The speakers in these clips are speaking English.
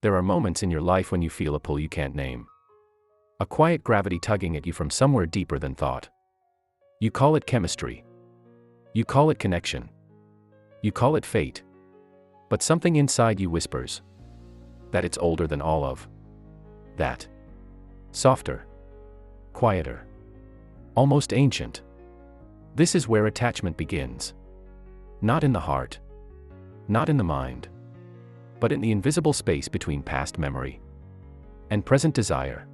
There are moments in your life when you feel a pull you can't name. A quiet gravity tugging at you from somewhere deeper than thought. You call it chemistry. You call it connection. You call it fate. But something inside you whispers that it's older than all of that. Softer. Quieter. Almost ancient. This is where attachment begins. Not in the heart. Not in the mind. But in the invisible space between past memory and present desire.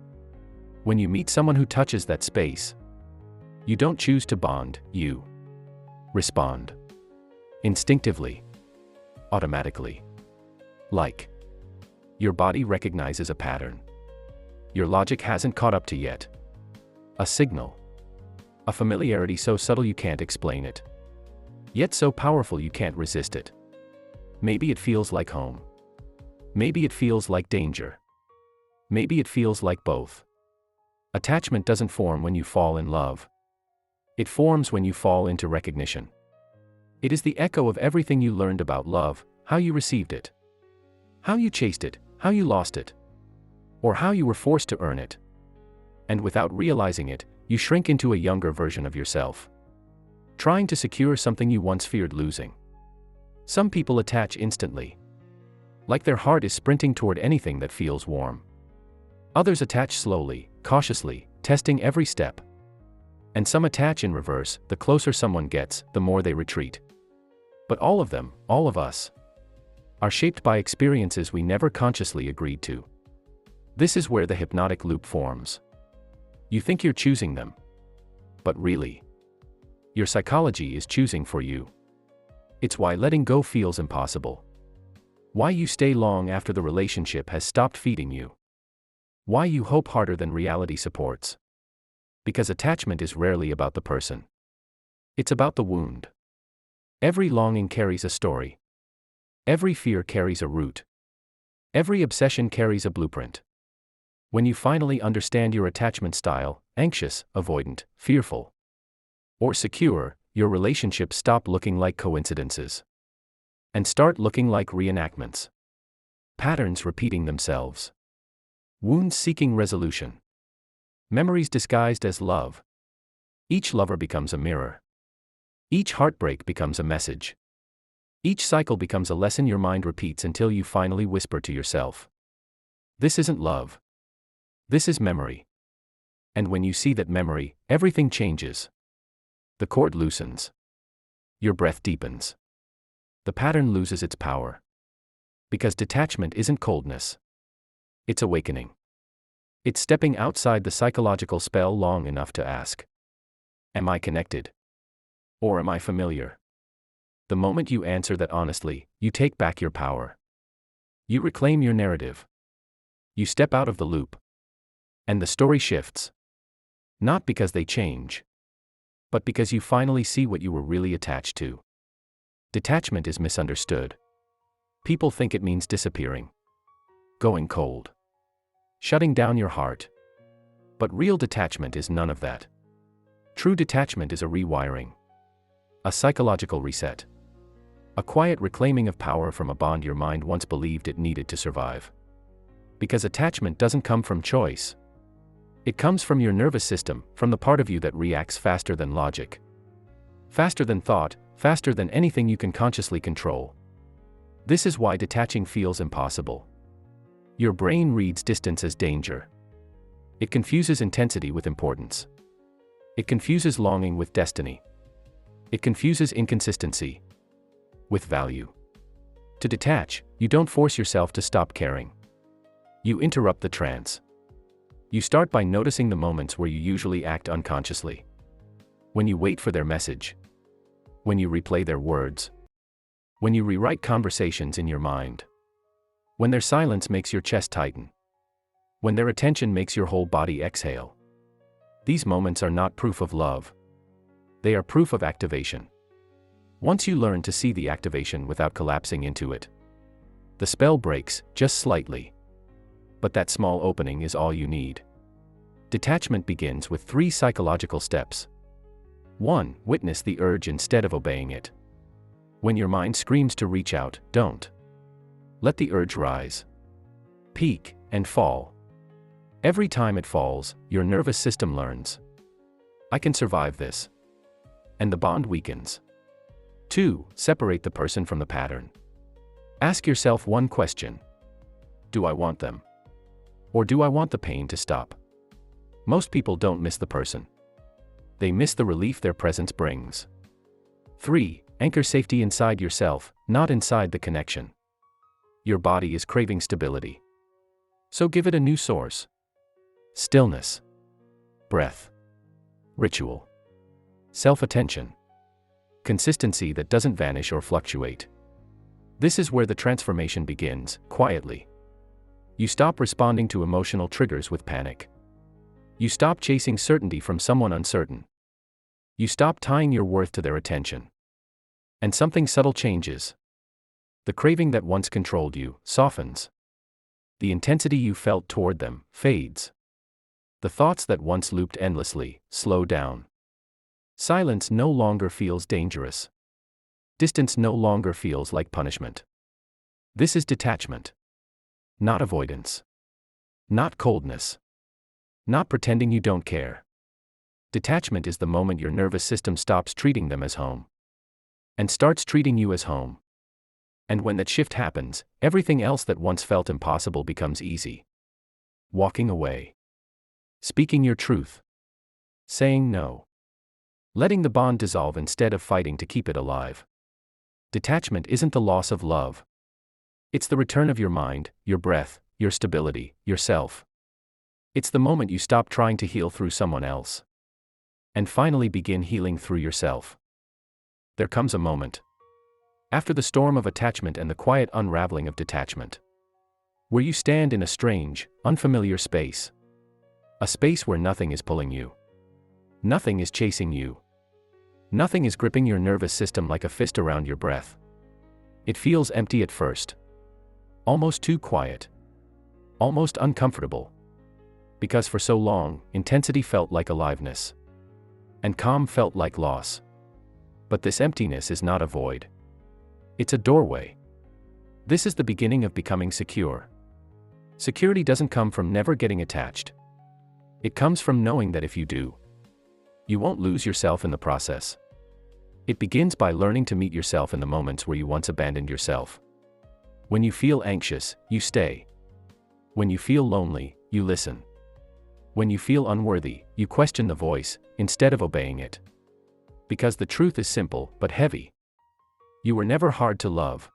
When you meet someone who touches that space, you don't choose to bond, you respond. Instinctively. Automatically. Like your body recognizes a pattern your logic hasn't caught up to yet. A signal. A familiarity so subtle you can't explain it. Yet so powerful you can't resist it. Maybe it feels like home. Maybe it feels like danger. Maybe it feels like both. Attachment doesn't form when you fall in love. It forms when you fall into recognition. It is the echo of everything you learned about love, how you received it, how you chased it, how you lost it, or how you were forced to earn it. And without realizing it, you shrink into a younger version of yourself, trying to secure something you once feared losing. Some people attach instantly, like their heart is sprinting toward anything that feels warm. Others attach slowly, cautiously, testing every step. And some attach in reverse, the closer someone gets, the more they retreat. But all of them, all of us, are shaped by experiences we never consciously agreed to. This is where the hypnotic loop forms. You think you're choosing them. But really, your psychology is choosing for you. It's why letting go feels impossible. Why you stay long after the relationship has stopped feeding you. Why you hope harder than reality supports. Because attachment is rarely about the person. It's about the wound. Every longing carries a story. Every fear carries a root. Every obsession carries a blueprint. When you finally understand your attachment style, anxious, avoidant, fearful, or secure, your relationships stop looking like coincidences and start looking like reenactments. Patterns repeating themselves. Wounds seeking resolution. Memories disguised as love. Each lover becomes a mirror. Each heartbreak becomes a message. Each cycle becomes a lesson your mind repeats until you finally whisper to yourself, "This isn't love. This is memory." And when you see that memory, everything changes. The cord loosens. Your breath deepens. The pattern loses its power. Because detachment isn't coldness. It's awakening. It's stepping outside the psychological spell long enough to ask, "Am I connected? Or am I familiar?" The moment you answer that honestly, you take back your power. You reclaim your narrative. You step out of the loop. And the story shifts. Not because they change, but because you finally see what you were really attached to. Detachment is misunderstood. People think it means disappearing, going cold, shutting down your heart. But real detachment is none of that. True detachment is a rewiring, a psychological reset, a quiet reclaiming of power from a bond your mind once believed it needed to survive. Because attachment doesn't come from choice. It comes from your nervous system, from the part of you that reacts faster than logic. Faster than thought, faster than anything you can consciously control. This is why detaching feels impossible. Your brain reads distance as danger. It confuses intensity with importance. It confuses longing with destiny. It confuses inconsistency with value. To detach, you don't force yourself to stop caring. You interrupt the trance. You start by noticing the moments where you usually act unconsciously. When you wait for their message. When you replay their words. When you rewrite conversations in your mind. When their silence makes your chest tighten. When their attention makes your whole body exhale. These moments are not proof of love. They are proof of activation. Once you learn to see the activation without collapsing into it, the spell breaks, just slightly. But that small opening is all you need. Detachment begins with 3 psychological steps. 1. Witness the urge instead of obeying it. When your mind screams to reach out, don't let the urge rise. peak, and fall. Every time it falls, your nervous system learns, I can survive this. And the bond weakens. 2. Separate the person from the pattern. Ask yourself one question. Do I want them? Or do I want the pain to stop? Most people don't miss the person. They miss the relief their presence brings. 3. Anchor safety inside yourself, not inside the connection. Your body is craving stability. So give it a new source. Stillness. Breath. Ritual. Self-attention. Consistency that doesn't vanish or fluctuate. This is where the transformation begins, quietly. You stop responding to emotional triggers with panic. You stop chasing certainty from someone uncertain. You stop tying your worth to their attention. And something subtle changes. The craving that once controlled you softens. The intensity you felt toward them fades. The thoughts that once looped endlessly slow down. Silence no longer feels dangerous. Distance no longer feels like punishment. This is detachment. Not avoidance. Not coldness. Not pretending you don't care. Detachment is the moment your nervous system stops treating them as home. And starts treating you as home. And when that shift happens, everything else that once felt impossible becomes easy. Walking away. Speaking your truth. Saying no. Letting the bond dissolve instead of fighting to keep it alive. Detachment isn't the loss of love. It's the return of your mind, your breath, your stability, yourself. It's the moment you stop trying to heal through someone else. And finally begin healing through yourself. There comes a moment. After the storm of attachment and the quiet unraveling of detachment. Where you stand in a strange, unfamiliar space. A space where nothing is pulling you. Nothing is chasing you. Nothing is gripping your nervous system like a fist around your breath. It feels empty at first. Almost too quiet. Almost uncomfortable. Because for so long, intensity felt like aliveness. And calm felt like loss. But this emptiness is not a void. It's a doorway. This is the beginning of becoming secure. Security doesn't come from never getting attached. It comes from knowing that if you do, you won't lose yourself in the process. It begins by learning to meet yourself in the moments where you once abandoned yourself. When you feel anxious, you stay. When you feel lonely, you listen. When you feel unworthy, you question the voice, instead of obeying it. Because the truth is simple, but heavy. You were never hard to love.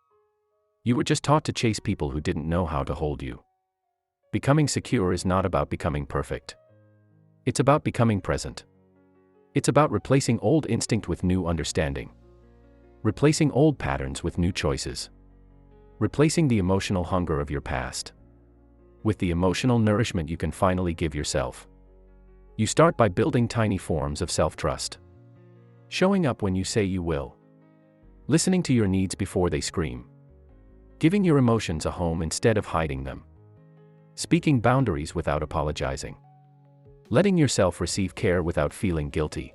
You were just taught to chase people who didn't know how to hold you. Becoming secure is not about becoming perfect. It's about becoming present. It's about replacing old instinct with new understanding. Replacing old patterns with new choices. Replacing the emotional hunger of your past with the emotional nourishment you can finally give yourself. You start by building tiny forms of self-trust. Showing up when you say you will. Listening to your needs before they scream. Giving your emotions a home instead of hiding them. Speaking boundaries without apologizing. Letting yourself receive care without feeling guilty.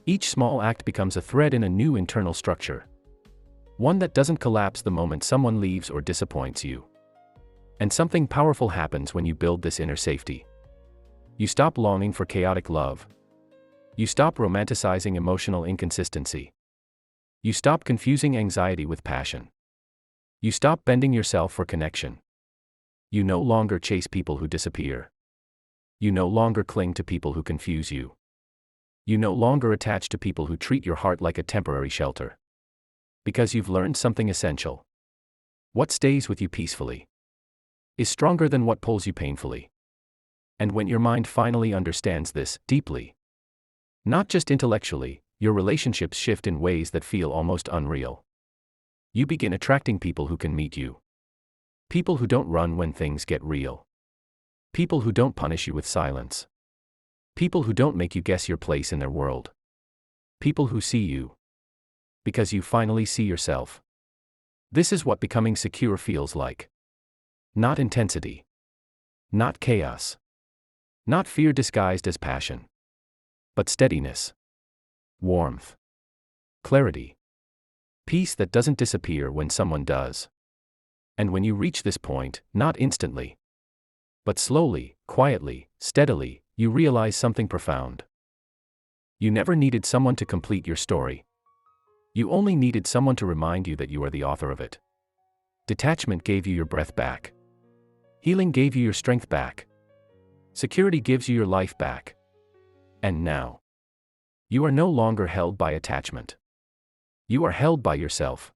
Each small act becomes a thread in a new internal structure. One that doesn't collapse the moment someone leaves or disappoints you. And something powerful happens when you build this inner safety. You stop longing for chaotic love. You stop romanticizing emotional inconsistency. You stop confusing anxiety with passion. You stop bending yourself for connection. You no longer chase people who disappear. You no longer cling to people who confuse you. You no longer attach to people who treat your heart like a temporary shelter. Because you've learned something essential. What stays with you peacefully is stronger than what pulls you painfully. And when your mind finally understands this deeply, not just intellectually, your relationships shift in ways that feel almost unreal. You begin attracting people who can meet you. People who don't run when things get real. People who don't punish you with silence. People who don't make you guess your place in their world. People who see you. Because you finally see yourself. This is what becoming secure feels like. Not intensity. Not chaos. Not fear disguised as passion. But steadiness. Warmth. Clarity. Peace that doesn't disappear when someone does. And when you reach this point, not instantly, but slowly, quietly, steadily, you realize something profound. You never needed someone to complete your story. You only needed someone to remind you that you are the author of it. Detachment gave you your breath back. Healing gave you your strength back. Security gives you your life back. And now, you are no longer held by attachment. You are held by yourself.